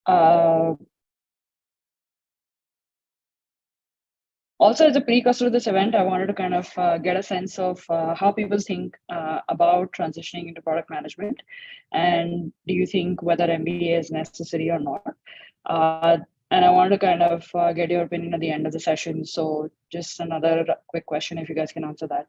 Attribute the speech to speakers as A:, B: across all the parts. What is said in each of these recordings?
A: Uh, Also, as a precursor to this event, I wanted to kind of get a sense of how people think about transitioning into product management, and do you think whether MBA is necessary or not? Uh, and I wanted to kind of get your opinion at the end of the session. So, just another quick question, if you guys can answer that.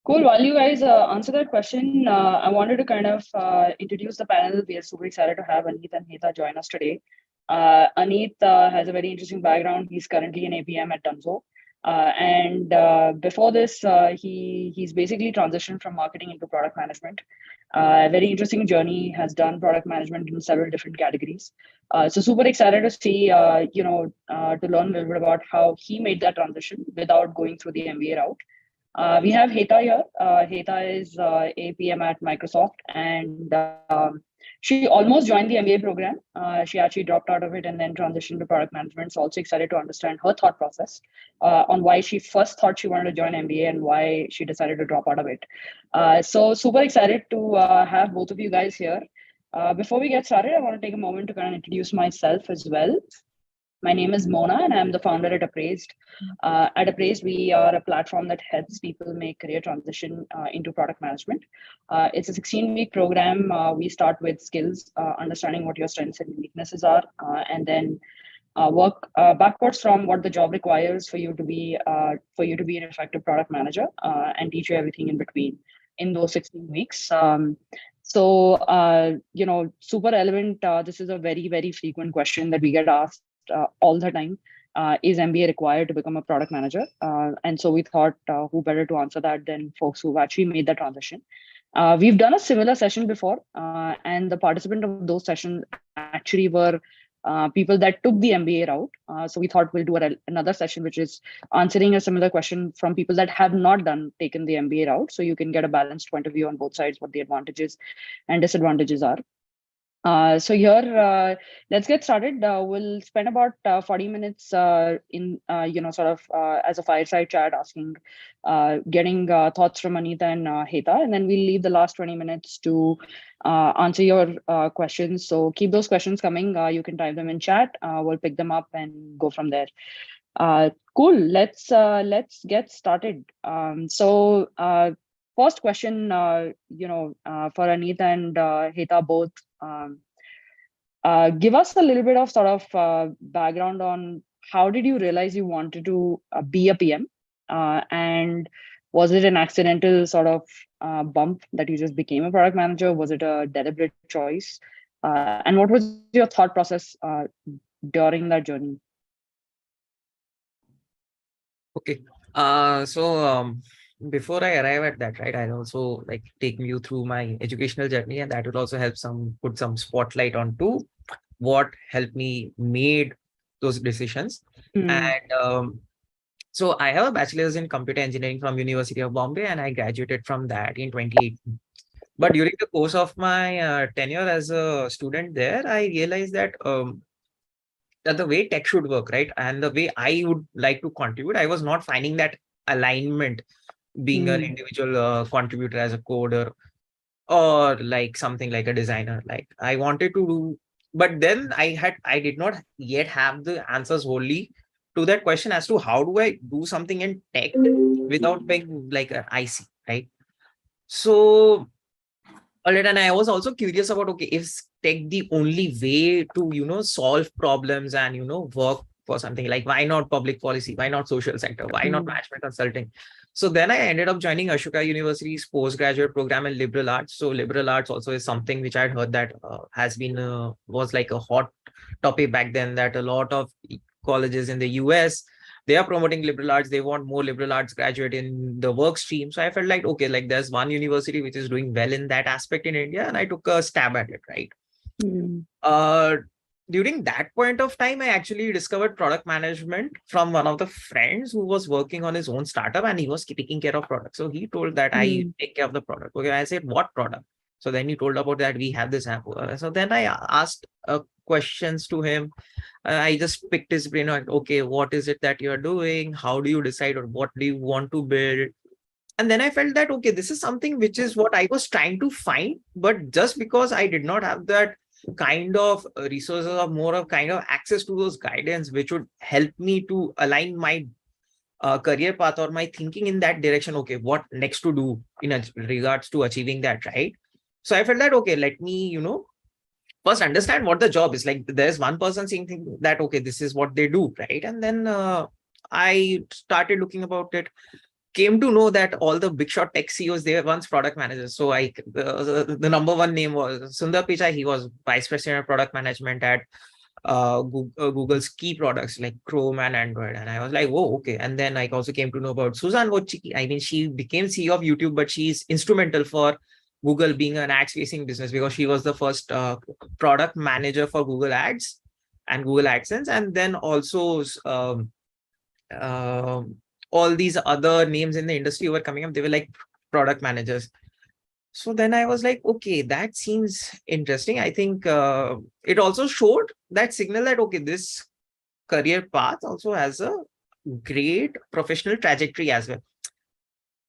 A: Cool. While you guys answer that question, I wanted to kind of introduce the panel. We are super excited to have Aneet and Heta join us today. Aneet has a very interesting background. He's currently an APM at Dunzo. And before this, he's basically transitioned from marketing into product management. A very interesting journey. Has done product management in several different categories. So super excited to see, to learn a little bit about how he made that transition without going through the MBA route. We have Heta here. Heta is APM at Microsoft, and she almost joined the MBA program. She actually dropped out of it and then transitioned to product management. So also excited to understand her thought process on why she first thought she wanted to join MBA and why she decided to drop out of it. So super excited to have both of you guys here. Before we get started, I want to take a moment to kind of introduce myself as well. My name is Mona, and I'm the founder at Appraised. At Appraised, we are a platform that helps people make career transition into product management. It's a 16-week program. We start with skills, understanding what your strengths and weaknesses are, and then work backwards from what the job requires for you to be an effective product manager, and teach you everything in between in those 16 weeks. Super relevant. This is a very, very frequent question that we get asked all the time. Is MBA required to become a product manager? And so we thought, who better to answer that than folks who've actually made that transition. We've done a similar session before, and the participant of those sessions actually were people that took the MBA route. So we thought we'll do another session, which is answering a similar question from people that have not taken the MBA route. So you can get a balanced point of view on both sides, what the advantages and disadvantages are. So here, let's get started. We'll spend about 40 minutes as a fireside chat, getting thoughts from Anita and Heta, and then we'll leave the last 20 minutes to answer your questions. So keep those questions coming. You can type them in chat. We'll pick them up and go from there. Cool. Let's get started. First question, for Anita and Heta both. Give us a little bit of sort of background on how did you realize you wanted to be a PM, and was it an accidental sort of bump that you just became a product manager? Was it a deliberate choice? And what was your thought process during that journey?
B: Okay. Before I arrive at that, right, I'll also like take you through my educational journey, and that will also help put some spotlight onto what helped me made those decisions. And so I have a bachelor's in computer engineering from University of Bombay, and I graduated from that in 2018. But during the course of my tenure as a student there, I realized that the way tech should work, right, and the way I would like to contribute, I was not finding that alignment being an individual contributor as a coder or like something like a designer. Like I wanted to do, but then I did not yet have the answers wholly to that question as to how do I do something in tech without being like an IC, right? So and I was also curious about, okay, is tech the only way to, solve problems and, work for something? Like, why not public policy? Why not social sector? Why not management consulting? So then I ended up joining Ashoka University's postgraduate program in liberal arts. So liberal arts also is something which I'd heard that was like a hot topic back then, that a lot of colleges in the US, they are promoting liberal arts. They want more liberal arts graduate in the work stream. So I felt like, okay, like there's one university which is doing well in that aspect in India, and I took a stab at it, right? During that point of time, I actually discovered product management from one of the friends who was working on his own startup, and he was taking care of products. So he told that I take care of the product. Okay, I said, what product? So then he told about that we have this app. So then I asked questions to him. I just picked his brain. Like, okay, what is it that you're doing? How do you decide, or what do you want to build? And then I felt that, okay, this is something which is what I was trying to find. But just because I did not have that kind of resources or more of kind of access to those guidance, which would help me to align my career path or my thinking in that direction. Okay, what next to do in regards to achieving that, right? So I felt that, okay, let me, first understand what the job is. Like, there's one person saying that, okay, this is what they do, right? And then I started looking about it, came to know that all the big shot tech CEOs, they were once product managers. So the number one name was Sundar Pichai. He was vice president of product management at Google's key products like Chrome and Android. And I was like, whoa, okay. And then I also came to know about Suzanne Wojcicki. I mean, she became CEO of YouTube, but she's instrumental for Google being an ads facing business, because she was the first product manager for Google Ads and Google AdSense. And then also all these other names in the industry were coming up. They were like product managers. So then I was like, okay, that seems interesting. I think it also showed that signal that, okay, this career path also has a great professional trajectory as well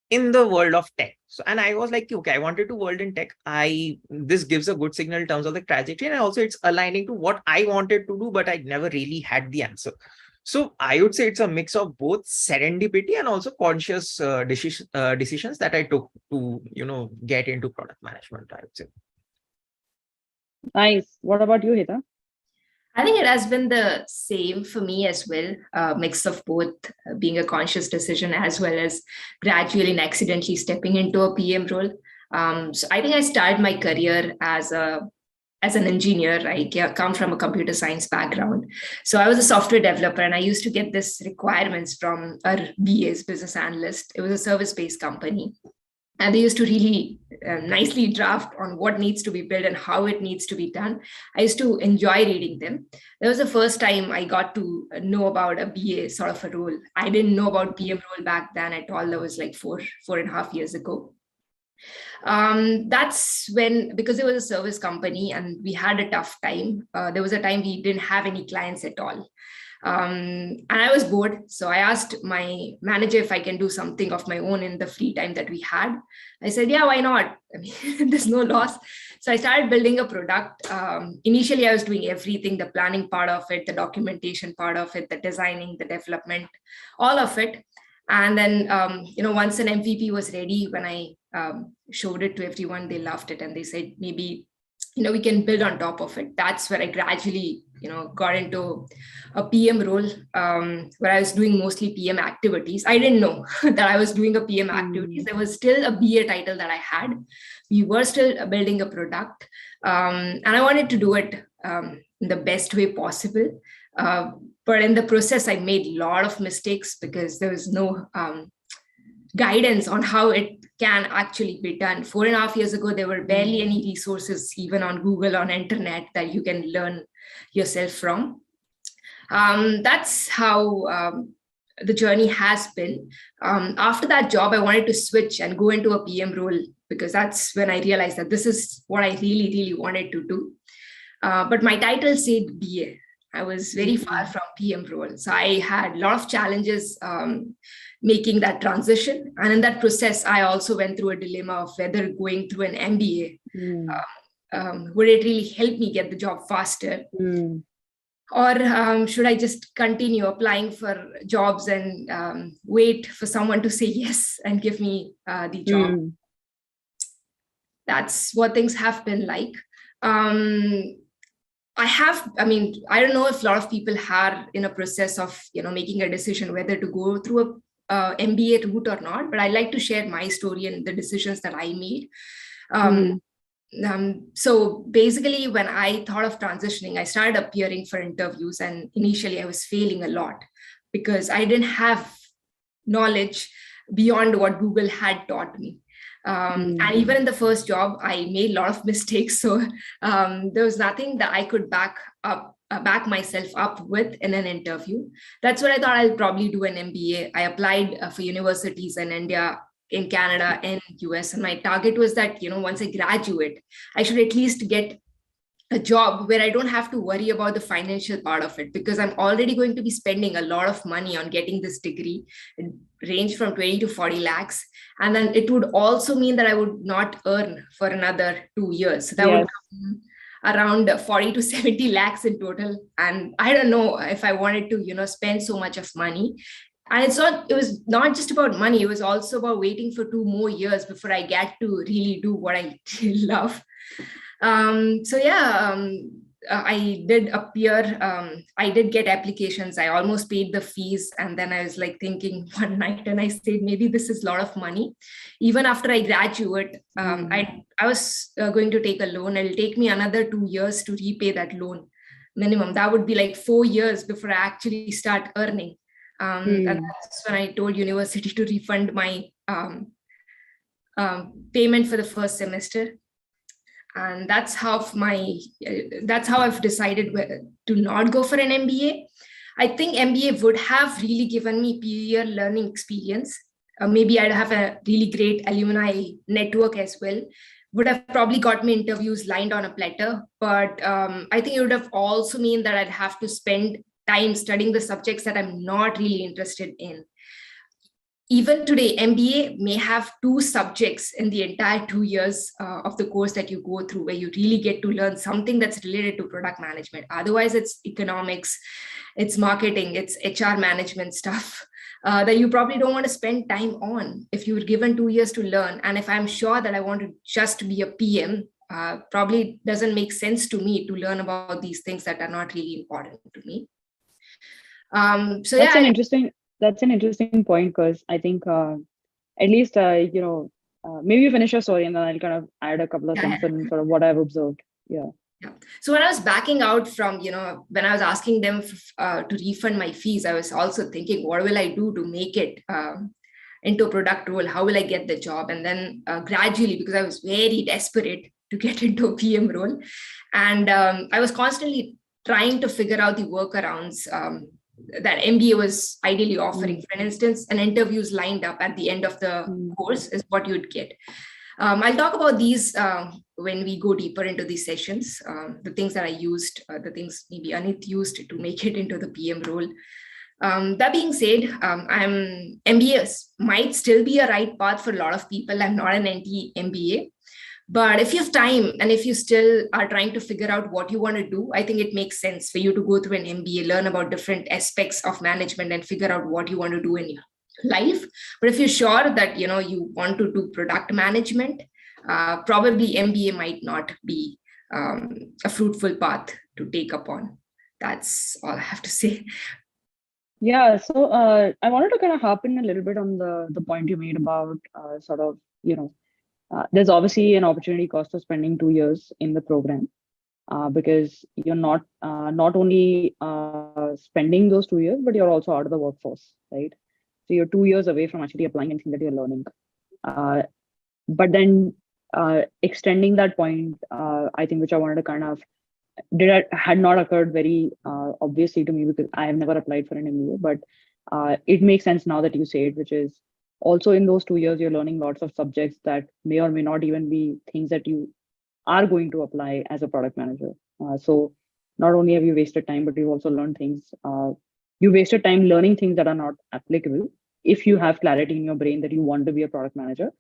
B: in the world of tech. So, and I was like, okay, I wanted to world in tech. This gives a good signal in terms of the trajectory, and also it's aligning to what I wanted to do, but I never really had the answer. So I would say it's a mix of both serendipity and also conscious decisions that I took to, get into product management, I would say.
A: Nice. What about you, Hita?
C: I think it has been the same for me as well, a mix of both being a conscious decision as well as gradually and accidentally stepping into a PM role. So I think I started my career as an engineer. I come from a computer science background. So I was a software developer, and I used to get this requirements from our BAs, business analyst. It was a service-based company. And they used to really nicely draft on what needs to be built and how it needs to be done. I used to enjoy reading them. That was the first time I got to know about a BA sort of a role. I didn't know about PM role back then at all. That was like 4.5 years ago. That's when, because it was a service company and we had a tough time. There was a time we didn't have any clients at all. And I was bored. So I asked my manager if I can do something of my own in the free time that we had. I said, yeah, why not? I mean, there's no loss. So I started building a product. Initially, I was doing everything, the planning part of it, the documentation part of it, the designing, the development, all of it. And then, once an MVP was ready, when I showed it to everyone, they loved it. And they said, maybe, we can build on top of it. That's where I gradually, got into a PM role, where I was doing mostly PM activities. I didn't know that I was doing a PM activities. There was still a BA title that I had. We were still building a product. And I wanted to do it in the best way possible. But in the process, I made a lot of mistakes because there was no guidance on how it can actually be done. 4.5 years ago, there were barely any resources, even on Google, on internet, that you can learn yourself from. That's how the journey has been. After that job, I wanted to switch and go into a PM role, because that's when I realized that this is what I really, really wanted to do. But my title said BA. I was very far from PM role. So I had a lot of challenges making that transition. And in that process, I also went through a dilemma of whether going through an MBA, would it really help me get the job faster? Or should I just continue applying for jobs and wait for someone to say yes and give me the job? That's what things have been like. I don't know if a lot of people are in a process of, making a decision whether to go through a MBA route or not, but I like to share my story and the decisions that I made. So basically, when I thought of transitioning, I started appearing for interviews, and initially I was failing a lot because I didn't have knowledge beyond what Google had taught me. And even in the first job, I made a lot of mistakes. So there was nothing that I could back myself up with in an interview. That's what I thought I'll probably do an MBA. I applied for universities in India in Canada and US. And my target was that, once I graduate, I should at least get a job where I don't have to worry about the financial part of it, because I'm already going to be spending a lot of money on getting this degree. It range from 20 to 40 lakhs. And then it would also mean that I would not earn for another 2 years. So that would come around 40 to 70 lakhs in total. And I don't know if I wanted to, spend so much of money. And it was not just about money. It was also about waiting for 2 more years before I get to really do what I love. I did appear, I did get applications. I almost paid the fees. And then I was like thinking one night, and I said, maybe this is a lot of money. Even after I graduate, I was going to take a loan. It'll take me another 2 years to repay that loan minimum. That would be like 4 years before I actually start earning. And that's when I told university to refund my payment for the first semester. And that's how I've decided to not go for an MBA. I think MBA would have really given me peer learning experience. Maybe I'd have a really great alumni network as well. Would have probably got me interviews lined on a platter. But I think it would have also mean that I'd have to spend time studying the subjects that I'm not really interested in. Even today, MBA may have 2 subjects in the entire 2 years of the course that you go through, where you really get to learn something that's related to product management. Otherwise, it's economics, it's marketing, it's HR management stuff that you probably don't want to spend time on if you were given 2 years to learn. And if I'm sure that I want to just be a PM, probably doesn't make sense to me to learn about these things that are not really important to me.
A: That's an interesting point, because I think at least maybe you finish your story and then I'll kind of add a couple of things and sort of what I've observed. Yeah.
C: So when I was backing out from, when I was asking them to refund my fees, I was also thinking, what will I do to make it into a product role? How will I get the job? And then gradually, because I was very desperate to get into a PM role, and I was constantly trying to figure out the workarounds that MBA was ideally offering. For instance, an interviews lined up at the end of the course is what you'd get. I'll talk about these when we go deeper into these sessions, the things that I used, the things maybe Anit used to make it into the PM role. That being said, MBA might still be a right path for a lot of people. I'm not an anti-MBA. But if you have time and if you still are trying to figure out what you want to do, I think it makes sense for you to go through an MBA, learn about different aspects of management and figure out what you want to do in your life. But if you're sure that, you want to do product management, probably MBA might not be a fruitful path to take upon. That's all I have to say.
A: Yeah. So I wanted to kind of harp in a little bit on the point you made about there's obviously an opportunity cost of spending 2 years in the program, because you're not only spending those 2 years, but you're also out of the workforce, right? So you're 2 years away from actually applying anything that you're learning. But then extending that point, I think, which I wanted to kind of had not occurred very obviously to me, because I have never applied for an MBA, but it makes sense now that you say it, which is also in those 2 years, you're learning lots of subjects that may or may not even be things that you are going to apply as a product manager. So not only have you wasted time, but you've also learned things. You wasted time learning things that are not applicable. If you have clarity in your brain that you want to be a product manager,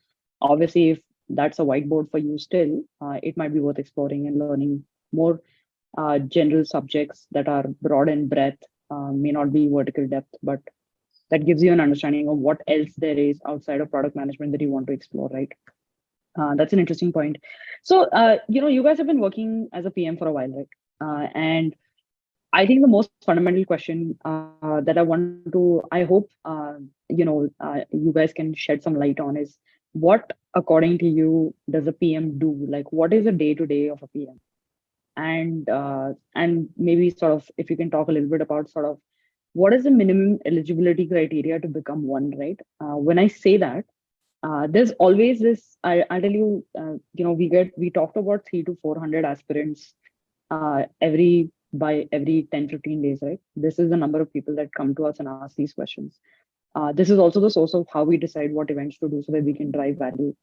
A: obviously, if that's a whiteboard for you still, it might be worth exploring and learning more general subjects that are broad in breadth, may not be vertical depth, but that gives you an understanding of what else there is outside of product management that you want to explore, right? That's an interesting point. So, you guys have been working as a PM for a while, right? And I think the most fundamental question that I hope, you guys can shed some light on is, what, according to you, does a PM do? Like, what is a day-to-day of a PM? And maybe sort of, if you can talk a little bit about sort of, what is the minimum eligibility criteria to become one, right? When I say that, there's always this, I'll tell you, we talked about 300 to 400 aspirants by every 10, 15 days, right? This is the number of people that come to us and ask these questions. This is also the source of how we decide what events to do so that we can drive value.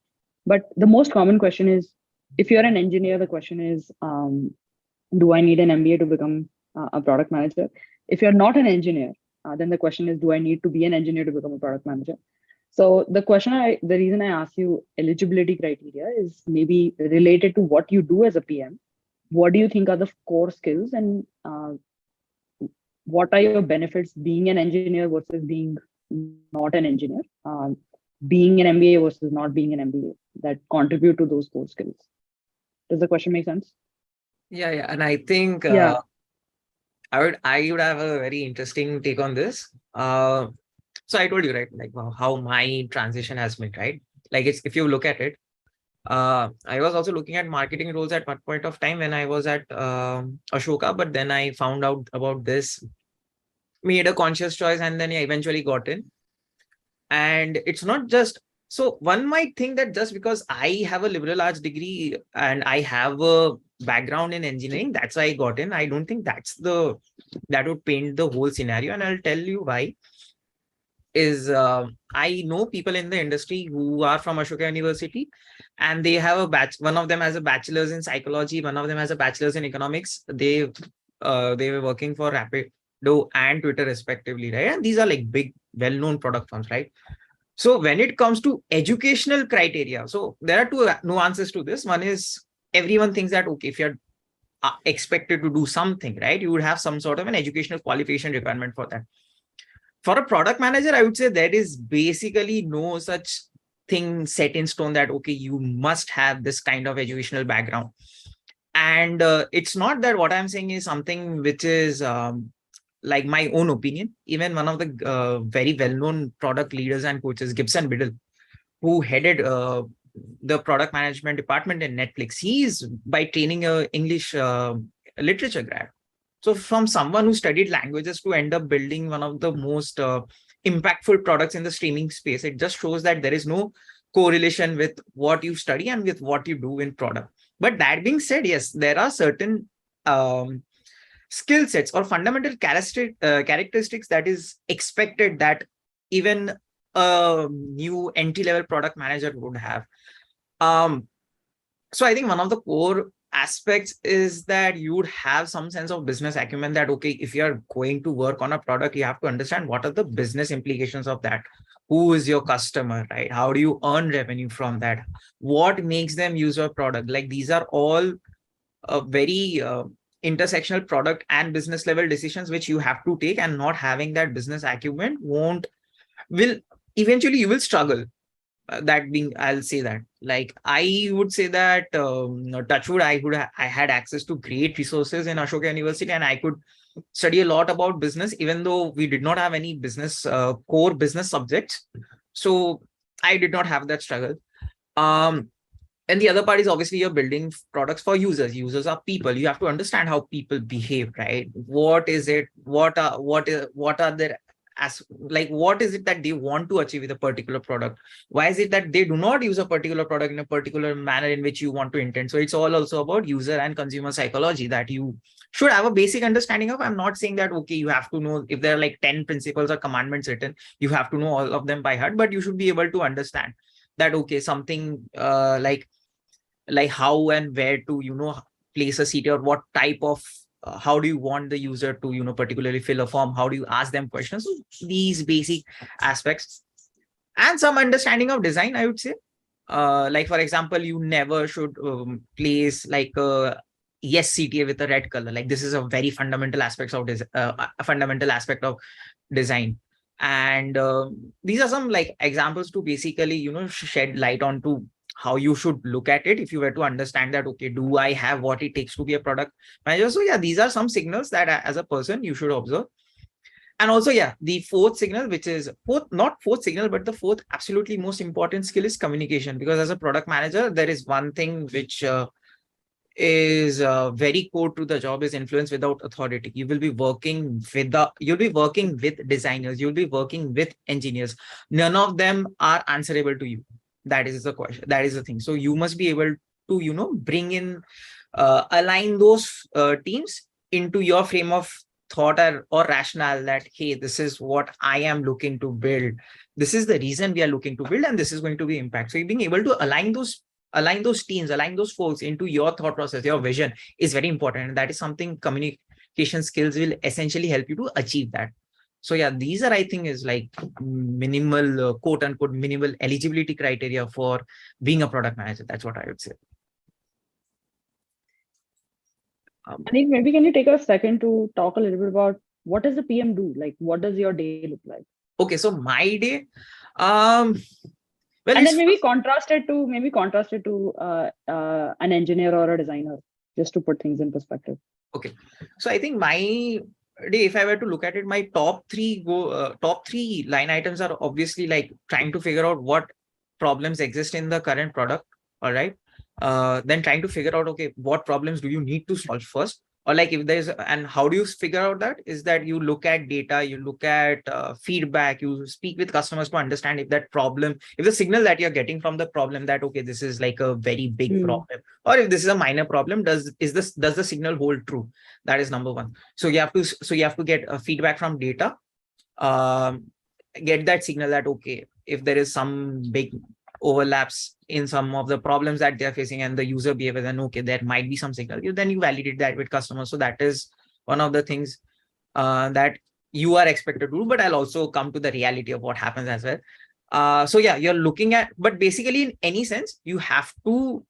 A: But the most common question is, if you're an engineer, the question is, do I need an MBA to become a product manager? If you're not an engineer, then the question is, do I need to be an engineer to become a product manager? So the reason I ask you eligibility criteria is maybe related to what you do as a PM. What do you think are the core skills, and what are your benefits being an engineer versus being not an engineer? Being an MBA versus not being an MBA that contribute to those core skills. Does the question make sense?
B: Yeah. And I think I would have a very interesting take on this. So I told you, right, like how my transition has been, right? Like if you look at it, I was also looking at marketing roles at one point of time when I was at Ashoka, but then I found out about this, made a conscious choice, and then I eventually got in. And it's not just, so one might think that just because I have a liberal arts degree and I have a background in engineering, that's why I got in. I don't think that would paint the whole scenario. And I'll tell you why. Is I know people in the industry who are from Ashoka University, and they have one of them has a bachelor's in psychology, one of them has a bachelor's in economics. They were working for Rapido and Twitter respectively, right? And these are like big, well-known product firms, right? So when it comes to educational criteria, so there are two nuances to this. One is everyone thinks that, okay, if you're expected to do something, right, you would have some sort of an educational qualification requirement for that. For a product manager, I would say there is basically no such thing set in stone that, okay, you must have this kind of educational background. And it's not that what I'm saying is something which is like my own opinion. Even one of the very well-known product leaders and coaches, Gibson Biddle, who headed the product management department in Netflix, he's by training a English literature grad. So from someone who studied languages to end up building one of the most impactful products in the streaming space, it just shows that there is no correlation with what you study and with what you do in product. But that being said, yes, there are certain skill sets or fundamental characteristics that is expected that even a new entry-level product manager would have. So I think one of the core aspects is that you would have some sense of business acumen that, okay, if you're going to work on a product, you have to understand what are the business implications of that. Who is your customer, right? How do you earn revenue from that? What makes them use your product? Like these are all very intersectional product and business level decisions which you have to take, and not having that business acumen will eventually you will struggle. That being, I'll say that, like I would say that touchwood, I had access to great resources in Ashoka University, and I could study a lot about business, even though we did not have any business core business subjects. So I did not have that struggle. And the other part is obviously you're building products for users. Users are people. You have to understand how people behave, right? What is it? What are their what is it that they want to achieve with a particular product? Why is it that they do not use a particular product in a particular manner in which you want to intend? So it's all also about user and consumer psychology that you should have a basic understanding of. I'm not saying that, okay, you have to know if there are like 10 principles or commandments written, you have to know all of them by heart, but you should be able to understand that, okay, something like how and where to, place a CT, or what type of how do you want the user to, particularly fill a form? How do you ask them questions? So these basic aspects and some understanding of design, I would say. Like, for example, you never should place like a yes CTA with a red color. Like this is a very fundamental aspect of design. And these are some like examples to basically, shed light onto how you should look at it if you were to understand that, okay, do I have what it takes to be a product manager? So yeah, these are some signals that as a person you should observe. And also, yeah, the fourth signal, which is not fourth signal, but the fourth absolutely most important skill is communication. Because as a product manager, there is one thing which is very core to the job, is influence without authority. You will be working with designers, you'll be working with engineers. None of them are answerable to you. That is the question. That is the thing. So you must be able to, bring in, align those teams into your frame of thought or rationale that, hey, this is what I am looking to build. This is the reason we are looking to build, and this is going to be impact. So being able to align those teams, align those folks into your thought process, your vision is very important. And that is something communication skills will essentially help you to achieve that. So yeah, these are, I think, is like minimal, quote unquote, minimal eligibility criteria for being a product manager. That's what I would say.
A: Anik, maybe can you take a second to talk a little bit about what does the PM do? Like, what does your day look like?
B: Okay, so my day,
A: well, and then maybe contrast it to an engineer or a designer, just to put things in perspective.
B: Okay, so I think my day, if I were to look at it, my top three line items are obviously like trying to figure out what problems exist in the current product. All right. Then trying to figure out, okay, what problems do you need to solve first? Or like if there's, and how do you figure out that? Is that you look at data, you look at feedback, you speak with customers to understand if that problem, if the signal that you're getting from the problem that, okay, this is like a very big problem, or if this is a minor problem, does the signal hold true? That is number one. So you have to get feedback from data, get that signal that, okay, if there is some big overlaps in some of the problems that they're facing and the user behavior, then okay, there might be some signal. Then you validate that with customers. So that is one of the things that you are expected to do, but I'll also come to the reality of what happens as well. So yeah, you're looking at, but basically in any sense, you have to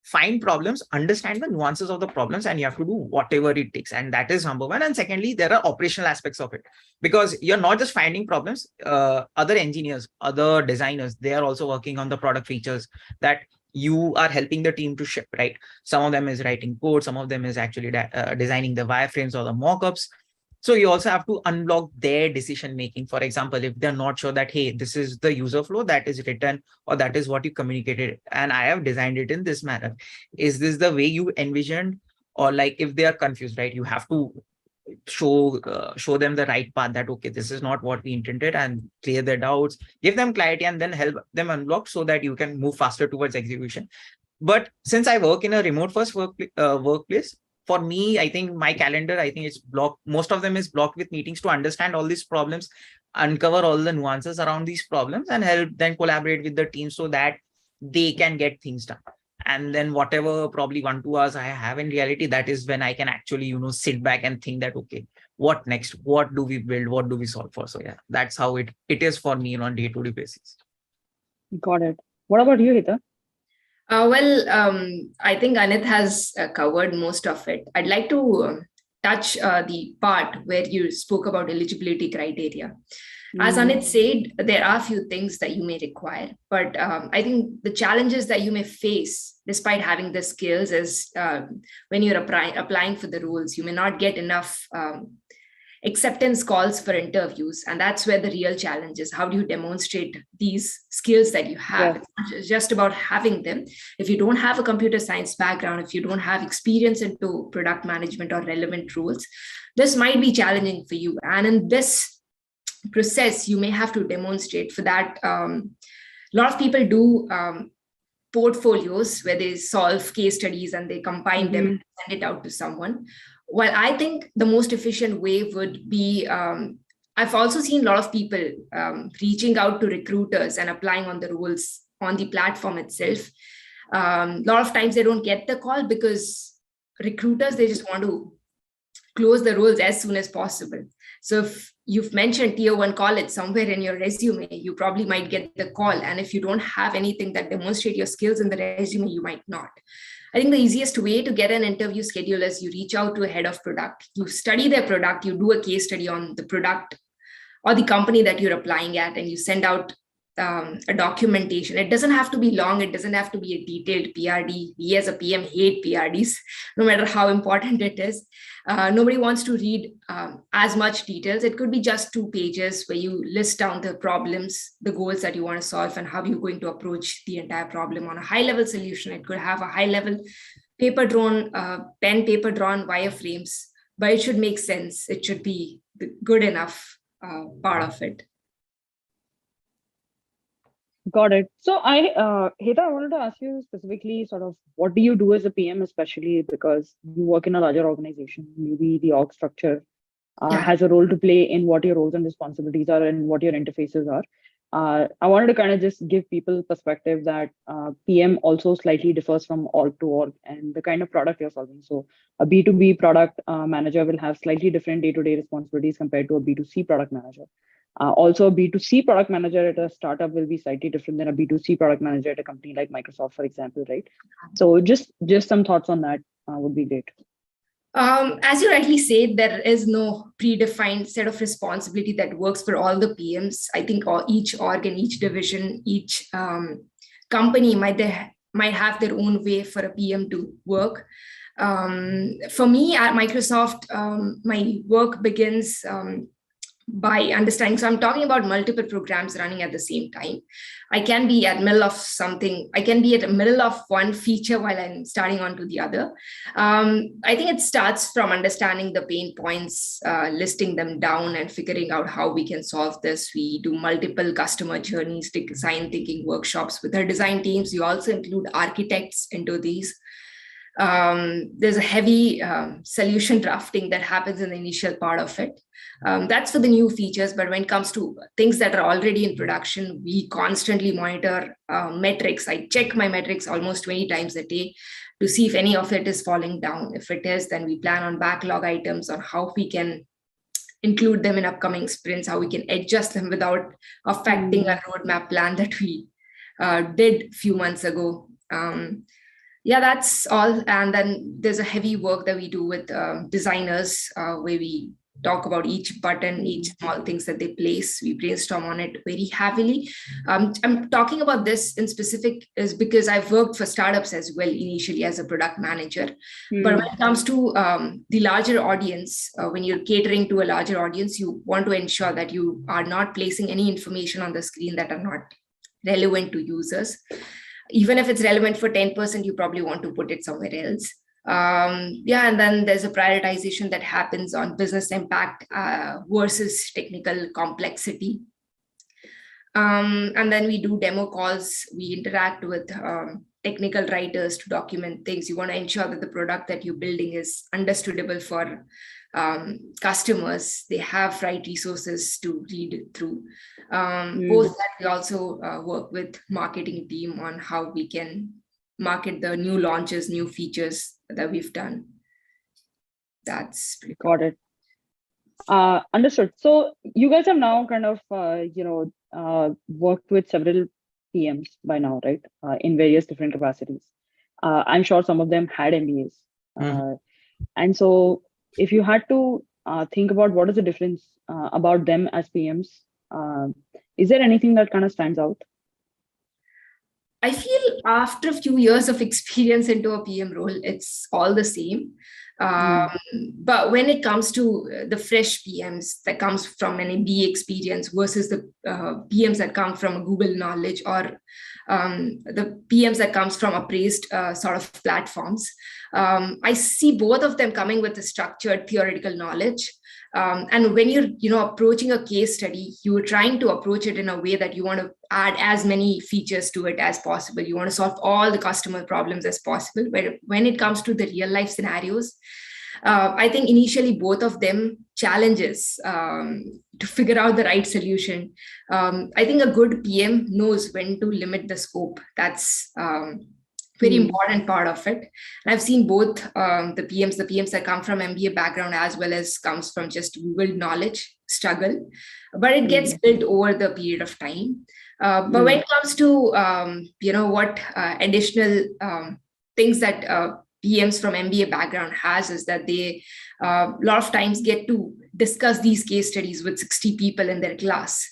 B: find problems, understand the nuances of the problems, and you have to do whatever it takes. And that is number one. And secondly, there are operational aspects of it, because you're not just finding problems. Other engineers, other designers, they are also working on the product features that you are helping the team to ship, right? Some of them is writing code, some of them is actually designing the wireframes or the mockups. So you also have to unblock their decision making. For example, if they're not sure that, hey, this is the user flow that is written, or that is what you communicated, and I have designed it in this manner, is this the way you envisioned? Or like if they are confused, right, you have to show them the right path, that okay, this is not what we intended, and clear their doubts, give them clarity, and then help them unblock so that you can move faster towards execution. But since I work in a remote first workplace, for me, I think my calendar, I think it's blocked. Most of them is blocked with meetings to understand all these problems, uncover all the nuances around these problems, and help then collaborate with the team so that they can get things done. And then whatever probably 1-2 hours I have in reality, that is when I can actually, sit back and think that, okay, what next? What do we build? What do we solve for? So yeah, that's how it is for me on day-to-day basis.
A: Got it. What about you, Hita?
C: I think Anit has covered most of it. I'd like to touch the part where you spoke about eligibility criteria. As Anit said, there are a few things that you may require, but I think the challenges that you may face despite having the skills is when you're applying for the roles, you may not get enough acceptance calls for interviews. And that's where the real challenge is. How do you demonstrate these skills that you have? It's not just about having them. If you don't have a computer science background, if you don't have experience into product management or relevant roles, this might be challenging for you. And in this process, you may have to demonstrate. For that, a lot of people do portfolios where they solve case studies and they combine them and send it out to someone. Well, I think the most efficient way would be, I've also seen a lot of people reaching out to recruiters and applying on the roles on the platform itself. A lot of times they don't get the call because recruiters, they just want to close the roles as soon as possible. So if you've mentioned tier 1 college somewhere in your resume, you probably might get the call. And if you don't have anything that demonstrate your skills in the resume, you might not. I think the easiest way to get an interview schedule is you reach out to a head of product, you study their product, you do a case study on the product or the company that you're applying at, and you send out a documentation. It doesn't have to be long. It doesn't have to be a detailed PRD. We as a PM hate PRDs, no matter how important it is. Nobody wants to read as much details. It could be just 2 pages where you list down the problems, the goals that you want to solve, and how you're going to approach the entire problem on a high-level solution. It could have a high-level paper drawn, pen paper drawn wireframes, but it should make sense. It should be the good enough part of it.
A: Got it. So Heta, I wanted to ask you specifically sort of what do you do as a PM, especially because you work in a larger organization, maybe the org structure has a role to play in what your roles and responsibilities are and what your interfaces are. I wanted to kind of just give people perspective that PM also slightly differs from org to org and the kind of product you're solving. So a B2B product manager will have slightly different day-to-day responsibilities compared to a B2C product manager. Also, a B2C product manager at a startup will be slightly different than a B2C product manager at a company like Microsoft, for example, right? So just some thoughts on that would be great.
C: As you rightly said, there is no predefined set of responsibility that works for all the PMs. I think each org and each division, each company might have their own way for a PM to work. For me at Microsoft, my work begins by understanding. So I'm talking about multiple programs running at the same time. I can be at middle of something. I can be at the middle of one feature while I'm starting on to the other. I think it starts from understanding the pain points, listing them down and figuring out how we can solve this. We do multiple customer journeys, design thinking workshops with our design teams. We also include architects into these. There's a heavy solution drafting that happens in the initial part of it. That's for the new features, but when it comes to things that are already in production, we constantly monitor metrics. I check my metrics almost 20 times a day to see if any of it is falling down. If it is, then we plan on backlog items on how we can include them in upcoming sprints, how we can adjust them without affecting a roadmap plan that we did a few months ago. Yeah, that's all. And then there's a heavy work that we do with designers where we talk about each button, each small things that they place. We brainstorm on it very heavily. I'm talking about this in specific is because I've worked for startups as well initially as a product manager. But when it comes to the larger audience, when you're catering to a larger audience, you want to ensure that you are not placing any information on the screen that are not relevant to users. Even if it's relevant for 10%, you probably want to put it somewhere else. Yeah, and then there's a prioritization that happens on business impact versus technical complexity. And then we do demo calls. We interact with technical writers to document things. You want to ensure that the product that you're building is understandable for customers. They have right resources to read it through. Post that, we also work with marketing team on how we can market the new launches, new features that we've done. That's pretty cool.
A: Got it. Understood. So you guys have now kind of worked with several PMs by now, right? In various different capacities. I'm sure some of them had MBAs. And so if you had to think about what is the difference about them as PMs, is there anything that kind of stands out?
C: I feel after a few years of experience into a PM role, it's all the same. But when it comes to the fresh PMs that comes from an MBA experience versus the PMs that come from Google knowledge or the PMs that comes from appraised sort of platforms, I see both of them coming with a structured theoretical knowledge. And when you're approaching a case study, you're trying to approach it in a way that you want to add as many features to it as possible. You want to solve all the customer problems as possible. But when it comes to the real life scenarios, I think initially both of them challenges to figure out the right solution. I think a good PM knows when to limit the scope. That's very important part of it. And I've seen both the PMs that come from MBA background as well as comes from just Google knowledge struggle, but it gets built over the period of time. But when it comes to what additional things that PMs from MBA background has is that they a lot of times get to discuss these case studies with 60 people in their class.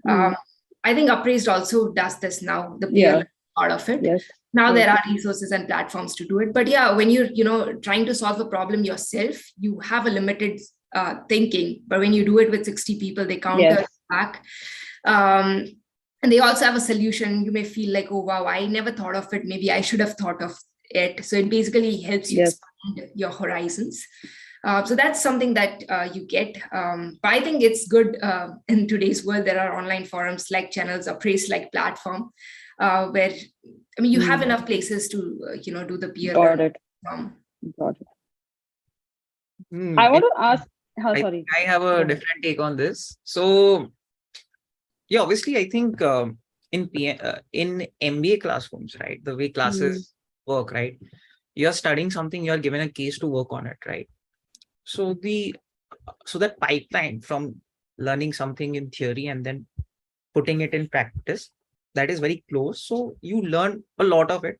C: I think Appraised also does this now, the peer part of it.
A: Yes.
C: Now there are resources and platforms to do it. But yeah, when you're trying to solve a problem yourself, you have a limited thinking. But when you do it with 60 people, they counter back. And they also have a solution. You may feel like, oh, wow, I never thought of it. Maybe I should have thought of it. So it basically helps you expand your horizons. So that's something that you get. But I think it's good in today's world. There are online forums, Slack channels, Appraised like platform, where you have enough places to do the peer.
A: Got it. I want to ask. Sorry.
B: I have
A: Go
B: a
A: ahead.
B: different take on this. So yeah, obviously, I think in MBA classrooms, right, the way classes work, right, you're studying something, you're given a case to work on it, right? So that pipeline from learning something in theory and then putting it in practice, that is very close. So you learn a lot of it,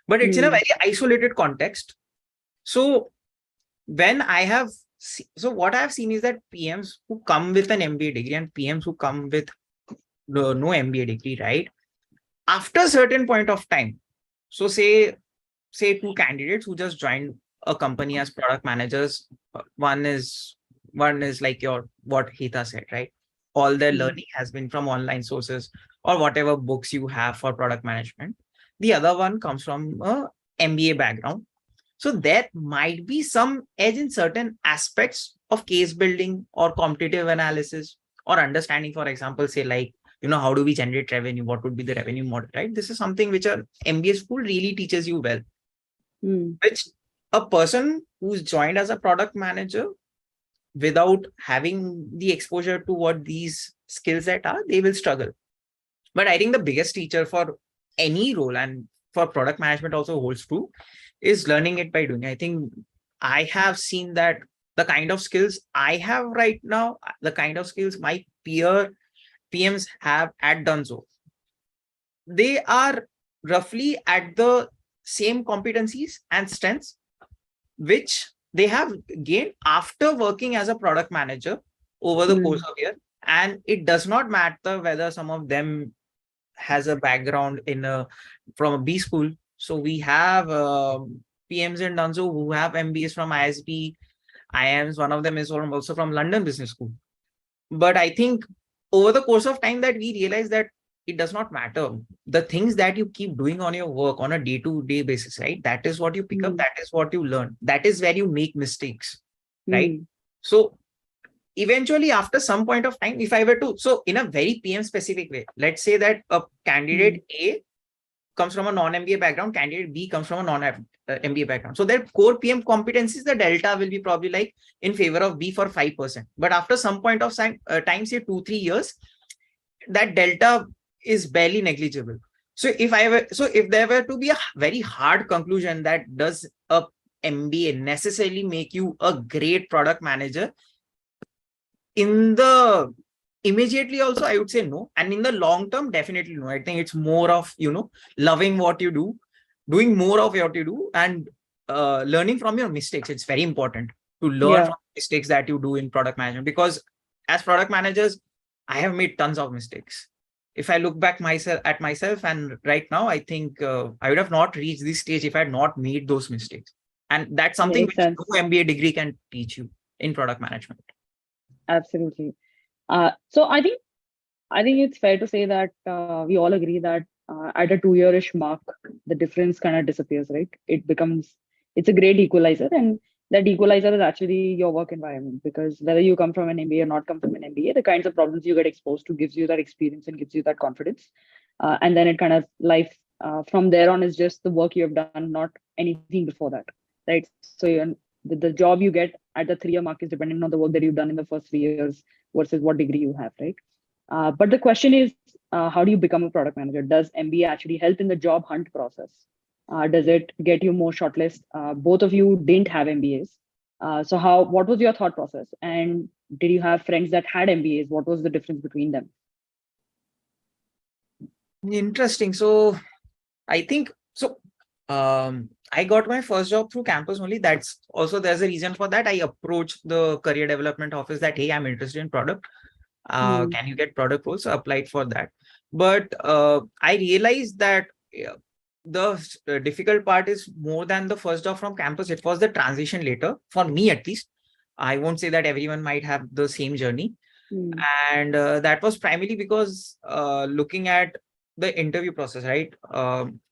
B: but it's in a very isolated context. So when I have so what I have seen is that PMs who come with an MBA degree and PMs who come with no MBA degree, right? After a certain point of time, so say two candidates who just joined a company as product managers. One is like your what Hita said, right? All their learning has been from online sources or whatever books you have for product management. The other one comes from a MBA background. So there might be some edge in certain aspects of case building or competitive analysis or understanding, for example, say like, how do we generate revenue? What would be the revenue model, right? This is something which a MBA school really teaches you well, which a person who's joined as a product manager without having the exposure to what these skill set are, they will struggle. But I think the biggest teacher for any role and for product management also holds true is learning it by doing. I think I have seen that the kind of skills I have right now, the kind of skills my peer PMs have at Dunzo, they are roughly at the same competencies and strengths which they have gained after working as a product manager over the course of year. And it does not matter whether some of them has a background from a B school. So we have PMs in Dunzo who have MBAs from ISB, IIMs. One of them is also from London Business School. But I think over the course of time that we realize that it does not matter. The things that you keep doing on your work on a day-to-day basis, right? That is what you pick up. That is what you learn. That is where you make mistakes, right? So eventually, after some point of time, if I were to, so in a very PM specific way, let's say that a candidate A comes from a non-MBA background, candidate B comes from a non-MBA background. So their core PM competencies, the delta will be probably like in favor of B for 5%. But after some point of time, say 2-3 years, that delta is barely negligible. So if there were to be a very hard conclusion that does a MBA necessarily make you a great product manager, in the immediately also I would say no, and in the long term definitely no. I think it's more of loving what you do, doing more of what you do, and learning from your mistakes. It's very important to learn from mistakes that you do in product management, because as product managers I have made tons of mistakes. If I look back at myself and right now, I think I would have not reached this stage if I had not made those mistakes. And that's something which no MBA degree can teach you in product management.
A: Absolutely. So I think it's fair to say that we all agree that at a 2-year-ish mark, the difference kind of disappears, right? It's a great equalizer, and that equalizer is actually your work environment, because whether you come from an MBA or not come from an MBA, the kinds of problems you get exposed to gives you that experience and gives you that confidence. And then it kind of life from there on is just the work you have done, not anything before that, right? So the job you get at the 3-year mark is dependent on the work that you've done in the first 3 years versus what degree you have, right? But the question is, how do you become a product manager? Does MBA actually help in the job hunt process? Does it get you more shortlist? Both of you didn't have MBAs. So what was your thought process? And did you have friends that had MBAs? What was the difference between them?
B: Interesting. So I think, I got my first job through campus only. There's a reason for that. I approached the career development office that, hey, I'm interested in product. Can you get product roles? So I applied for that. But I realized that the difficult part is more than the first job from campus. It was the transition later, for me at least. I won't say that everyone might have the same journey. And that was primarily because looking at the interview process, right?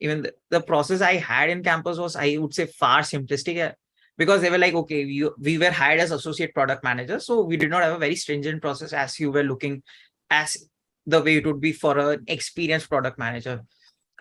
B: Even the process I had in campus was, I would say, far simplistic, because they were like, okay, we were hired as associate product managers. So we did not have a very stringent process as you were looking as the way it would be for an experienced product manager.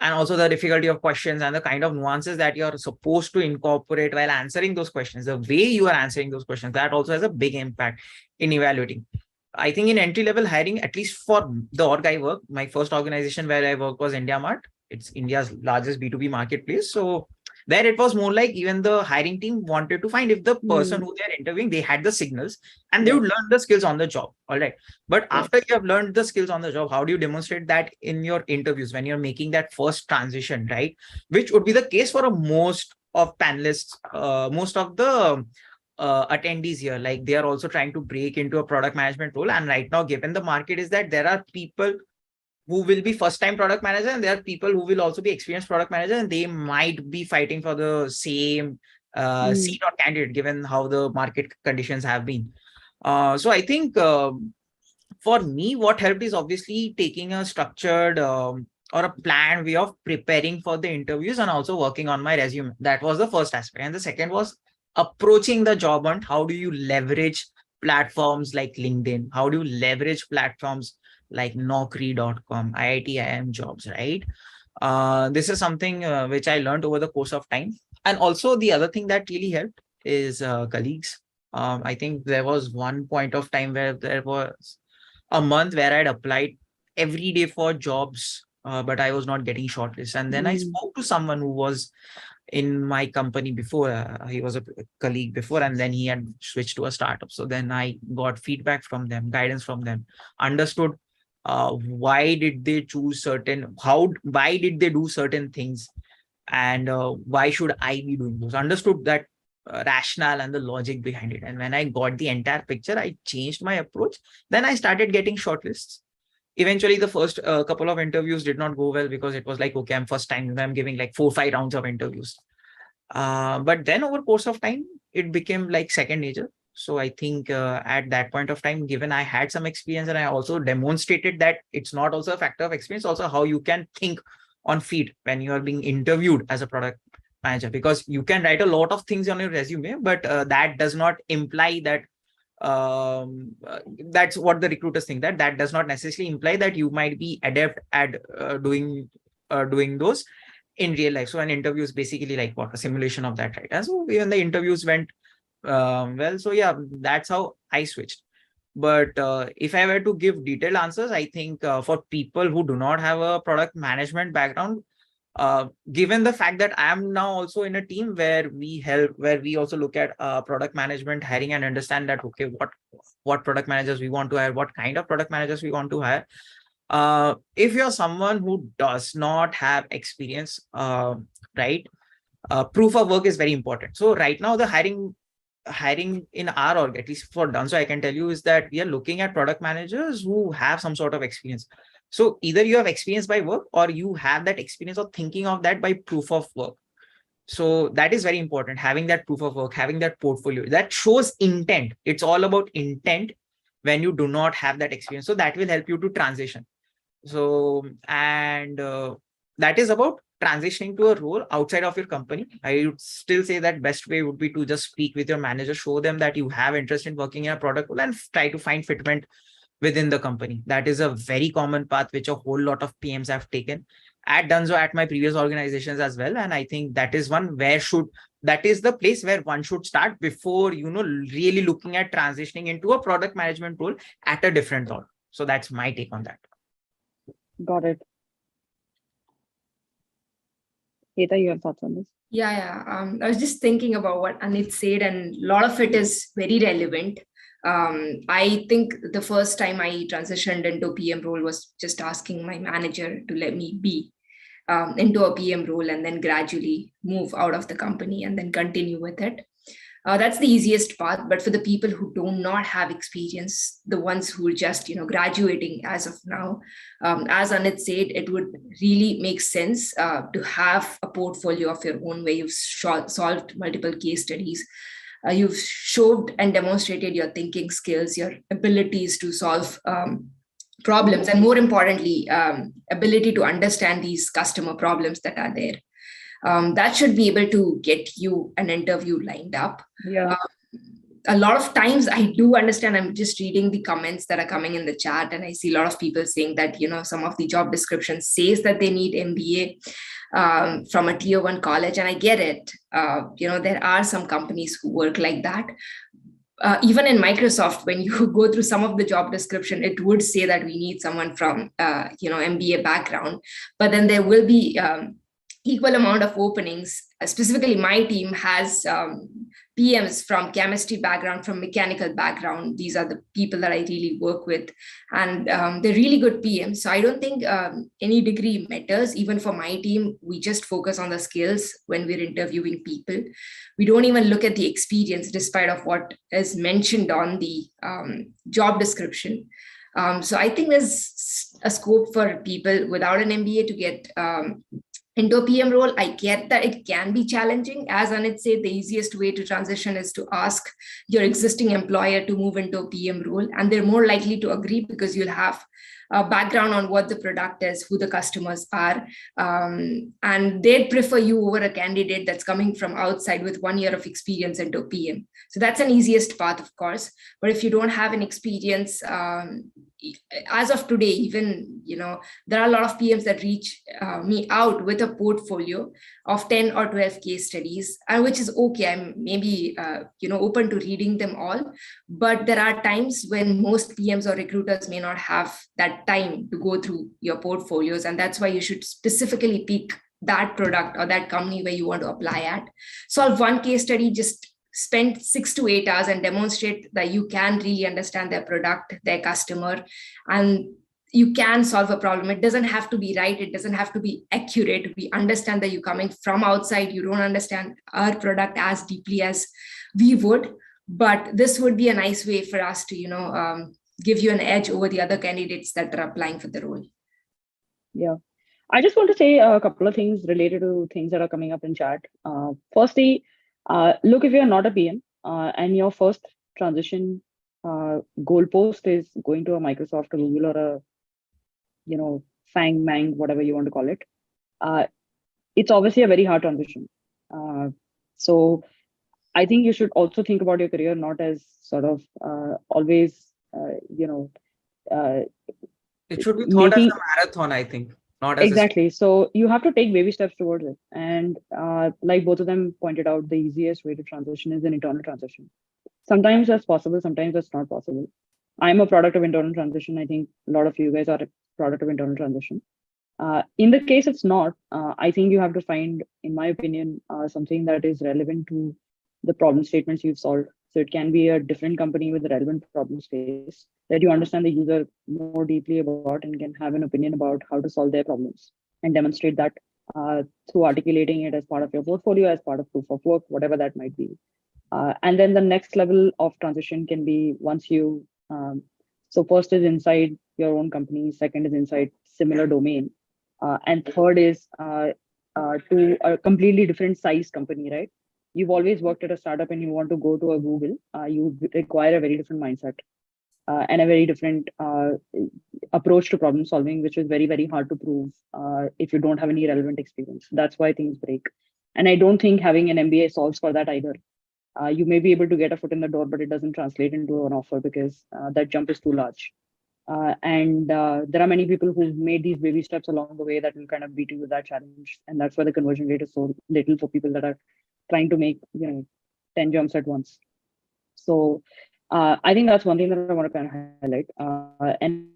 B: and also the difficulty of questions and the kind of nuances that you're supposed to incorporate while answering those questions, the way you are answering those questions, that also has a big impact in evaluating. I think in entry level hiring, at least for the org I work, my first organization where I worked was India Mart. It's India's largest B2B marketplace. So there it was more like even the hiring team wanted to find if the person who they're interviewing, they had the signals and they would learn the skills on the job. All right. But after you have learned the skills on the job, how do you demonstrate that in your interviews when you're making that first transition, right? Which would be the case for most of panelists, most of the attendees here, like they are also trying to break into a product management role. And right now, given the market is that there are people who will be first time product manager and there are people who will also be experienced product manager, and they might be fighting for the same seat or candidate given how the market conditions have been. So I think for me, what helped is obviously taking a structured or a planned way of preparing for the interviews and also working on my resume. That was the first aspect. And the second was approaching the job hunt. How do you leverage platforms like LinkedIn? How do you leverage platforms like Naukri.com, IIT, IIM jobs, right? This is something which I learned over the course of time. And also the other thing that really helped is colleagues. I think there was one point of time where there was a month where I'd applied every day for jobs, but I was not getting shortlisted. And then I spoke to someone who was in my company before. He was a colleague before, and then he had switched to a startup. So then I got feedback from them, guidance from them, understood why did they choose why did they do certain things, and why should I be doing those? Understood that rationale and the logic behind it. And when I got the entire picture, I changed my approach. Then I started getting shortlists. Eventually, the first couple of interviews did not go well because it was like, okay, I'm first time, I'm giving like 4-5 rounds of interviews. But then over course of time, it became like second nature. So I think at that point of time, given I had some experience and I also demonstrated that it's not also a factor of experience, also how you can think on feet when you are being interviewed as a product manager, because you can write a lot of things on your resume, but that does not imply that that's what the recruiters think, that does not necessarily imply that you might be adept at doing those in real life. So an interview is basically like what, a simulation of that, right? And so even the interviews went well. So yeah, that's how I switched. But if I were to give detailed answers, I think for people who do not have a product management background, given the fact that I am now also in a team where we also look at product management hiring and understand that, okay, what product managers we want to hire, what kind of product managers we want to hire. If you're someone who does not have experience, right, proof of work is very important. So right now the hiring in our org, at least for Dunzo, I can tell you is that we are looking at product managers who have some sort of experience. So either you have experience by work or you have that experience of thinking of that by proof of work. So that is very important, having that proof of work, having that portfolio that shows intent. It's all about intent when you do not have that experience. So that will help you to transition. So, and that is about transitioning to a role outside of your company. I would still say that best way would be to just speak with your manager, show them that you have interest in working in a product role, and try to find fitment within the company. That is a very common path which a whole lot of PMs have taken at Dunzo, at my previous organizations as well. And I think that is that is the place where one should start before, really looking at transitioning into a product management role at a different role. So that's my take on that.
A: Got it. Heta, you have thoughts on this?
C: Yeah. I was just thinking about what Anit said, and a lot of it is very relevant. I think the first time I transitioned into PM role was just asking my manager to let me be into a PM role and then gradually move out of the company and then continue with it. That's the easiest path. But for the people who do not have experience, the ones who are just graduating as of now, as Anit said, it would really make sense to have a portfolio of your own where you've solved multiple case studies. You've showed and demonstrated your thinking skills, your abilities to solve problems, and more importantly, ability to understand these customer problems that are there. That should be able to get you an interview lined up.
A: Yeah.
C: a lot of times I do understand. I'm just reading the comments that are coming in the chat, and I see a lot of people saying that, some of the job descriptions says that they need MBA from a tier 1 college, and I get it. There are some companies who work like that. Even in Microsoft, when you go through some of the job description, it would say that we need someone from MBA background, but then there will be equal amount of openings. Specifically, my team has PMs from chemistry background, from mechanical background. These are the people that I really work with, and they're really good PMs. So I don't think any degree matters. Even for my team, we just focus on the skills when we're interviewing people. We don't even look at the experience, despite of what is mentioned on the job description. So I think there's a scope for people without an MBA to get into a PM role. I get that it can be challenging. As Anit said, the easiest way to transition is to ask your existing employer to move into a PM role, and they're more likely to agree because you'll have a background on what the product is, who the customers are, and they'd prefer you over a candidate that's coming from outside with 1 year of experience into a PM. So that's an easiest path, of course. But if you don't have an experience, as of today, even, there are a lot of PMs that reach me out with a portfolio of 10 or 12 case studies, which is okay. I'm maybe, open to reading them all. But there are times when most PMs or recruiters may not have that time to go through your portfolios. And that's why you should specifically pick that product or that company where you want to apply at. Solve one case study, just spend 6 to 8 hours and demonstrate that you can really understand their product, their customer, and you can solve a problem. It doesn't have to be right. It doesn't have to be accurate. We understand that you're coming from outside. You don't understand our product as deeply as we would, but this would be a nice way for us to, give you an edge over the other candidates that are applying for the role.
A: Yeah. I just want to say a couple of things related to things that are coming up in chat. Firstly, look, if you're not a PM and your first transition goalpost is going to a Microsoft, a Google, or a Fang, Mang, whatever you want to call it, it's obviously a very hard transition. So I think you should also think about your career not as sort of always,
B: It should be thought as a marathon, I think. Not as
A: exactly. So you have to take baby steps towards it. And like both of them pointed out, the easiest way to transition is an internal transition. Sometimes that's possible, sometimes that's not possible. I'm a product of internal transition. I think a lot of you guys are a product of internal transition. In the case it's not, I think you have to find, in my opinion, something that is relevant to the problem statements you've solved. So it can be a different company with a relevant problem space that you understand the user more deeply about and can have an opinion about how to solve their problems and demonstrate that through articulating it as part of your portfolio, as part of proof of work, whatever that might be. And then the next level of transition can be once you, so first is inside your own company, second is inside similar domain, and third is to a completely different size company, right? You've always worked at a startup and you want to go to a Google, you require a very different mindset and a very different approach to problem solving, which is very, very hard to prove if you don't have any relevant experience. That's why things break. And I don't think having an MBA solves for that either. You may be able to get a foot in the door, but it doesn't translate into an offer because that jump is too large. And there are many people who've made these baby steps along the way that will kind of beat you with that challenge. And that's why the conversion rate is so little for people that are trying to make 10 jumps at once. So I think that's one thing that I want to kind of highlight. And